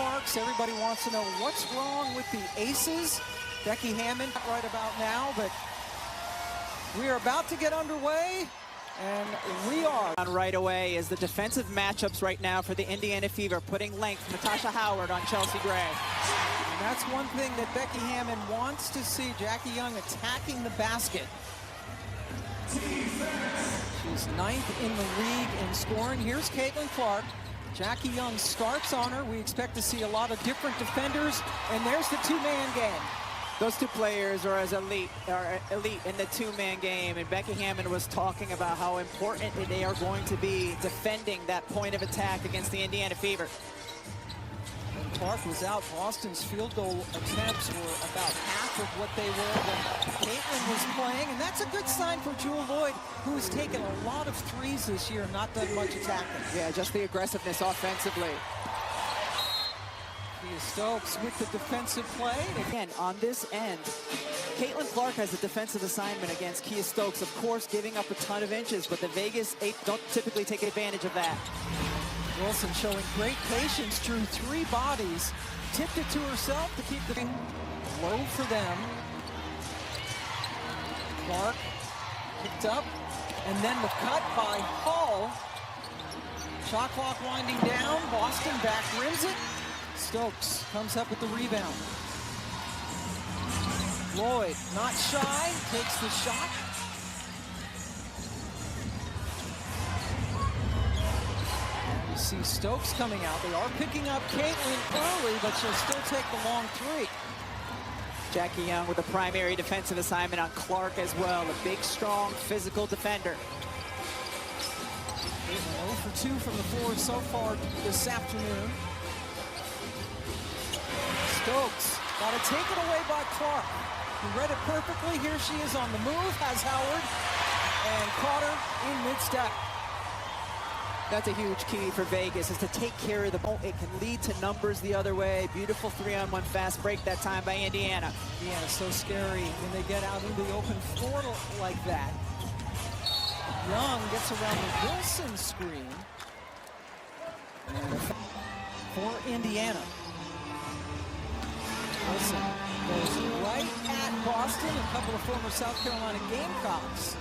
marks. Everybody wants to know what's wrong with the Aces. Becky Hammond right about now, but we are about to get underway, and we are. Right away is the defensive matchups right now for the Indiana Fever, putting length. Natasha Howard on Chelsea Gray. And that's one thing that Becky Hammond wants to see, Jackie Young attacking the basket. She's 9th in the league in scoring. Here's Caitlin Clark. Jackie Young starts on her. We expect to see a lot of different defenders, and there's the two-man game. Those two players are elite in the two-man game, and Becky Hammond was talking about how important they are going to be defending that point of attack against the Indiana Fever. When Clark was out, Boston's field goal attempts were about half of what they were when Caitlin was playing, and that's a good sign for Jewel Lloyd, who has taken a lot of threes this year, not done much attacking. Yeah, just the aggressiveness offensively. Kia Stokes with the defensive play. Again, on this end, Caitlin Clark has a defensive assignment against Kia Stokes, of course, giving up a ton of inches, but the Vegas 8 don't typically take advantage of that. Wilson showing great patience, drew 3 bodies, tipped it to herself to keep the thing low for them. Clark picked up, and then the cut by Hall. Shot clock winding down, Boston back rims it. Stokes comes up with the rebound. Lloyd, not shy, takes the shot. You see Stokes coming out. They are picking up Caitlin early, but she'll still take the long 3. Jackie Young with a primary defensive assignment on Clark as well. A big, strong, physical defender. 0 for 2 from the floor so far this afternoon. Stokes got to take it away by Clark. He read it perfectly. Here she is on the move, has Howard, and caught her in mid-step. That's a huge key for Vegas, is to take care of the ball. It can lead to numbers the other way. Beautiful 3-on-1 fast break that time by Indiana. Yeah, so scary when they get out into the open floor like that. Young gets around the Wilson screen. And for Indiana. Wilson goes right at Boston, a couple of former South Carolina Gamecocks.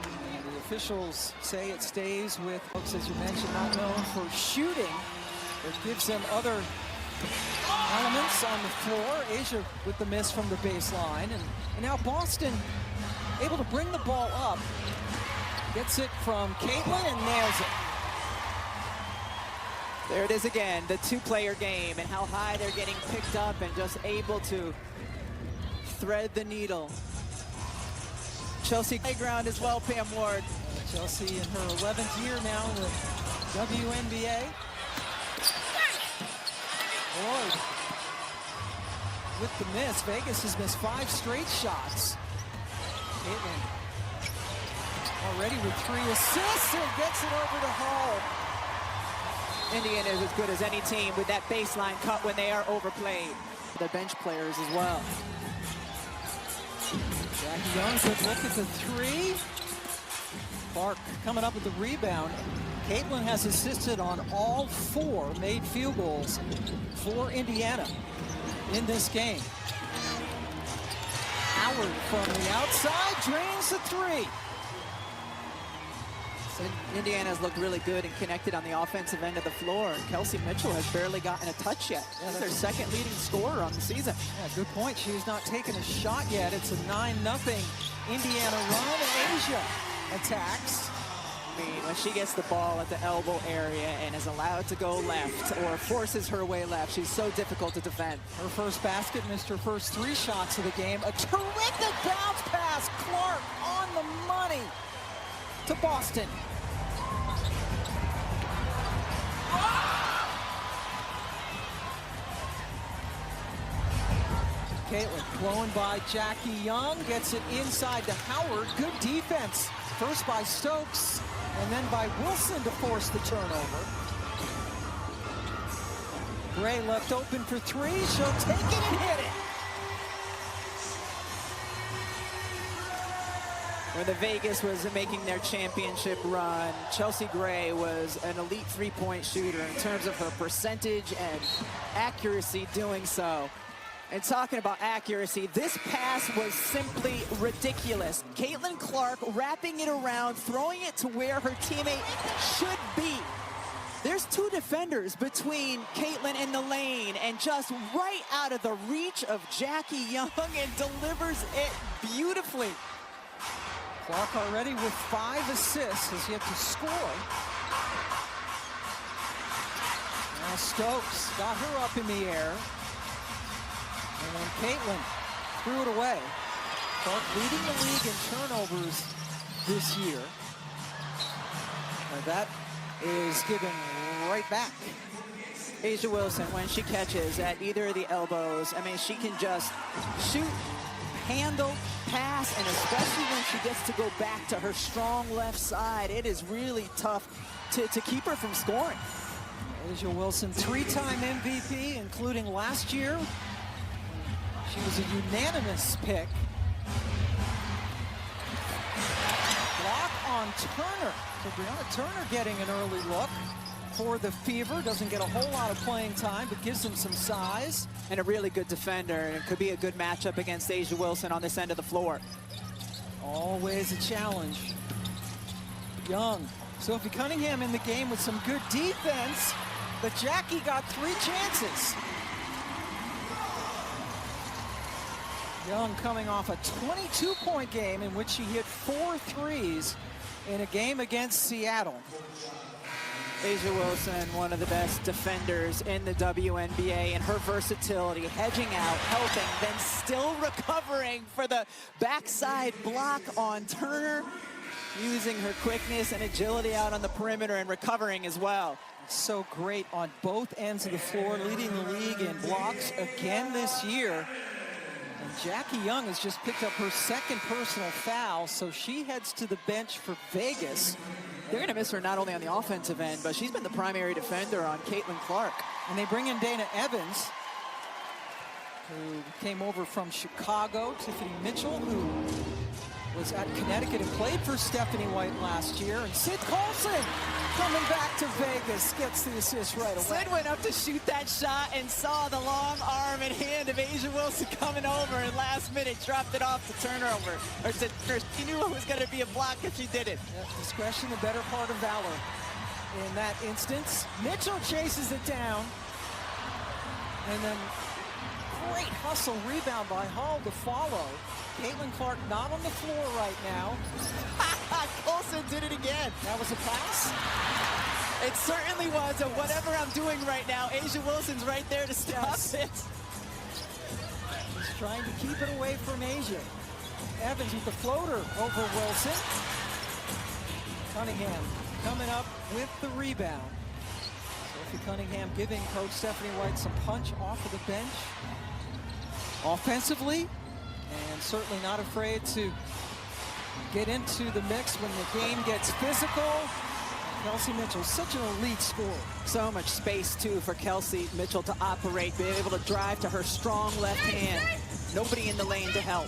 And the officials say it stays with folks, as you mentioned, not known for shooting. It gives them other elements on the floor. Asia with the miss from the baseline. And now Boston able to bring the ball up. Gets it from Caitlin and nails it. There it is again, the two-player game, and how high they're getting picked up and just able to thread the needle. Chelsea playground as well, Pam Ward. Chelsea in her 11th year now in the WNBA. Lloyd with the miss. Vegas has missed 5 straight shots. Caitlin already with 3 assists and gets it over to Hall. Indiana is as good as any team with that baseline cut when they are overplayed. The bench players as well. Jackie Young, good look at the 3. Clark coming up with the rebound. Caitlin has assisted on all 4 made field goals for Indiana in this game. Howard from the outside drains the 3. Indiana's looked really good and connected on the offensive end of the floor. Kelsey Mitchell has barely gotten a touch yet. That's their second leading scorer on the season. Yeah, good point. She's not taken a shot yet. It's a 9-0 Indiana run. Asia attacks. I mean, when she gets the ball at the elbow area and is allowed to go left or forces her way left, she's so difficult to defend. Her first basket, missed her first 3 shots of the game. A terrific bounce pass. Clark on the money to Boston. Caitlin blown by Jackie Young, gets it inside to Howard. Good defense. First by Stokes, and then by Wilson to force the turnover. Gray left open for 3. She'll take it and hit it. When the Vegas was making their championship run, Chelsea Gray was an elite three-point shooter in terms of her percentage and accuracy doing so. And talking about accuracy, this pass was simply ridiculous. Caitlin Clark wrapping it around, throwing it to where her teammate should be. There's two defenders between Caitlin and the lane, and just right out of the reach of Jackie Young, and delivers it beautifully. Clark already with 5 assists, has yet to score. Now Stokes got her up in the air. And then Caitlin threw it away. Clark leading the league in turnovers this year. And that is given right back. A'ja Wilson, when she catches at either of the elbows, I mean, she can just shoot, handle, pass, and especially when she gets to go back to her strong left side, it is really tough to keep her from scoring. A'ja Wilson, 3-time MVP, including last year. She was a unanimous pick. Block on Turner. So Brianna Turner getting an early look for the Fever. Doesn't get a whole lot of playing time, but gives them some size. And a really good defender, and it could be a good matchup against A'ja Wilson on this end of the floor. Always a challenge. Young. Sophie Cunningham in the game with some good defense, but Jackie got 3 chances. Young coming off a 22-point game in which she hit 4 threes in a game against Seattle. A'ja Wilson, one of the best defenders in the WNBA, and her versatility, hedging out, helping, then still recovering for the backside block on Turner, using her quickness and agility out on the perimeter and recovering as well. So great on both ends of the floor, leading the league in blocks again this year. And Jackie Young has just picked up her 2nd personal foul, so she heads to the bench for Vegas. They're going to miss her not only on the offensive end, but she's been the primary defender on Caitlin Clark. And they bring in Dana Evans, who came over from Chicago. Tiffany Mitchell, who was at Connecticut and played for Stephanie White last year. And Sid Colson coming back to Vegas, gets the assist right away. Sid went up to shoot that shot and saw the long arm and hand of A'ja Wilson coming over, and last minute dropped it off to turnover. Or to first, he knew it was going to be a block if she did it. Yeah, discretion, the better part of valor. In that instance, Mitchell chases it down. And then great hustle rebound by Hall to follow. Caitlin Clark not on the floor right now. Colson did it again. That was a pass? It certainly was. And whatever I'm doing right now, A'ja Wilson's right there to stop it. He's trying to keep it away from A'ja. Evans with the floater over Wilson. Cunningham coming up with the rebound. Sophie Cunningham giving Coach Stephanie White some punch off of the bench. Offensively, and certainly not afraid to get into the mix when the game gets physical. Kelsey Mitchell, such an elite scorer. So much space, too, for Kelsey Mitchell to operate, being able to drive to her strong left hand. Nobody in the lane to help.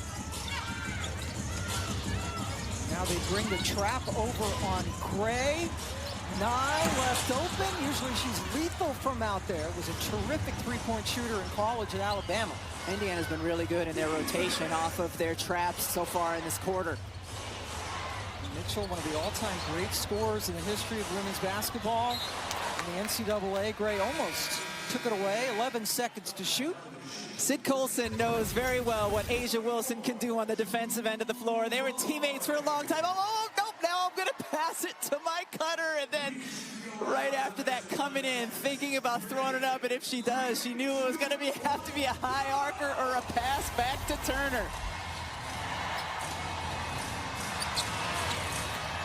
Now they bring the trap over on Gray. Nye left open. Usually she's lethal from out there. Was a terrific three-point shooter in college at Alabama. Indiana's been really good in their rotation off of their traps so far in this quarter. Mitchell, one of the all-time great scorers in the history of women's basketball. In the NCAA, Gray almost took it away. 11 seconds to shoot. Sid Colson knows very well what A'ja Wilson can do on the defensive end of the floor. They were teammates for a long time. Oh, nope, now I'm going to pass it to my cutter. And then right after that, coming in, thinking about throwing it up. And if she does, she knew it was going to have to be a high arcer or a pass back to Turner.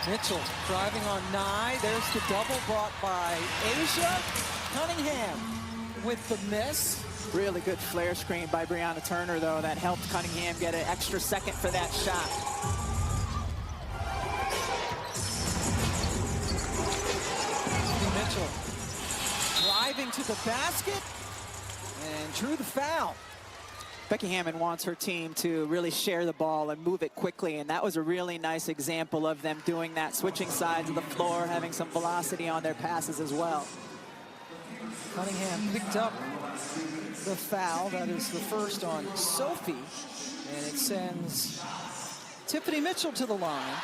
Mitchell driving on Nye. There's the double brought by A'ja. Cunningham with the miss. Really good flare screen by Brianna Turner, though, that helped Cunningham get an extra second for that shot. Mitchell driving to the basket and drew the foul. Becky Hammond wants her team to really share the ball and move it quickly, and that was a really nice example of them doing that, switching sides of the floor, having some velocity on their passes as well. Cunningham picked up the foul. That is the first on Sophie, and it sends Tiffany Mitchell to the line.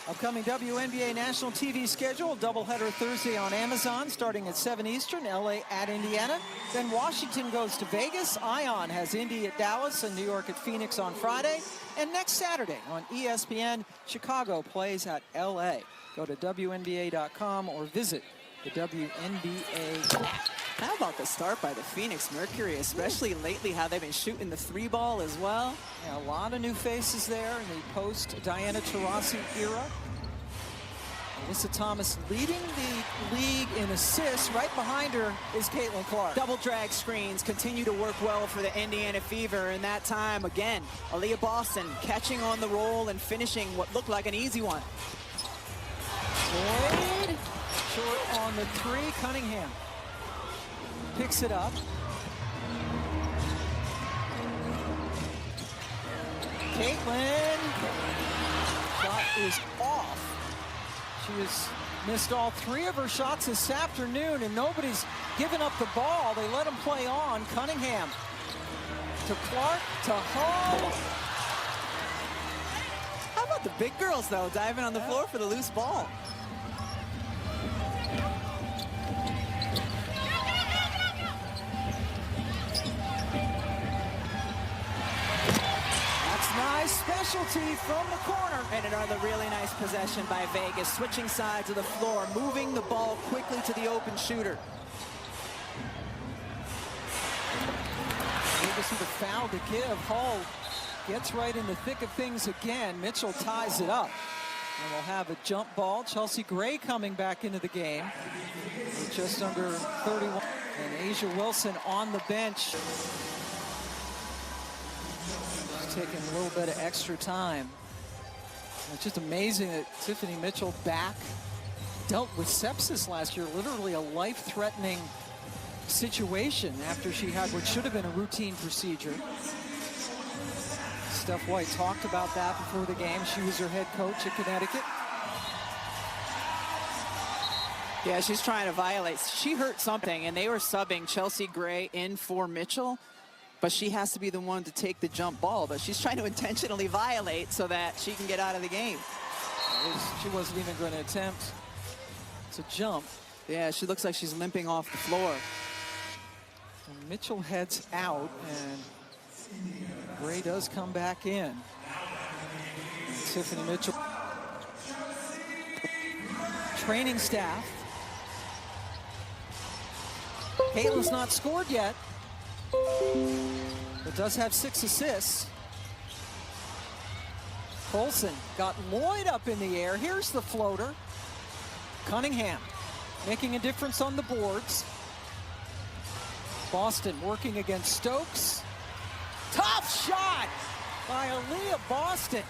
Upcoming WNBA national TV schedule, doubleheader Thursday on Amazon starting at 7 Eastern, LA at Indiana. Then Washington goes to Vegas. Ion has Indy at Dallas and New York at Phoenix on Friday. And next Saturday on ESPN, Chicago plays at LA. Go to WNBA.com or visit the WNBA app. How about the start by the Phoenix Mercury, especially lately how they've been shooting the 3-ball as well? Yeah, a lot of new faces there in the post-Diana Taurasi era. Alyssa Thomas leading the league in assists. Right behind her is Caitlin Clark. Double drag screens continue to work well for the Indiana Fever, and that time, again, Aaliyah Boston catching on the roll and finishing what looked like an easy one. Boyd, short on the 3, Cunningham picks it up. Caitlin, shot is off. She has missed all 3 of her shots this afternoon, and nobody's given up the ball. They let them play on. Cunningham to Clark, to Hall. How about the big girls, though, diving on the floor for the loose ball? Nice specialty from the corner. And another really nice possession by Vegas, switching sides of the floor, moving the ball quickly to the open shooter. Vegas with a foul to give. Hull gets right in the thick of things again. Mitchell ties it up. And we'll have a jump ball. Chelsea Gray coming back into the game with just under 31. And Asia Wilson on the bench. Taking a little bit of extra time. It's just amazing that Tiffany Mitchell back dealt with sepsis last year, literally a life-threatening situation after she had what should have been a routine procedure. Steph White talked about that before the game. She was her head coach at Connecticut. Yeah, she's trying to violate. She hurt something, and they were subbing Chelsea Gray in for Mitchell. But she has to be the one to take the jump ball. But she's trying to intentionally violate so that she can get out of the game. She wasn't even going to attempt to jump. Yeah, she looks like she's limping off the floor. And Mitchell heads out, and Gray does come back in. And Tiffany Mitchell. Training staff. Caitlin's not scored yet, but does have 6 assists. Colson got Lloyd up in the air. Here's the floater. Cunningham making a difference on the boards. Boston working against Stokes. Tough shot by Aaliyah Boston.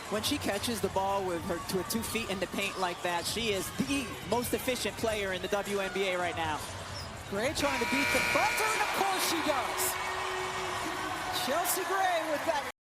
When she catches the ball with her 2 feet in the paint like that, she is the most efficient player in the WNBA right now. Gray trying to beat the buzzer, and of course she does. Chelsea Gray with that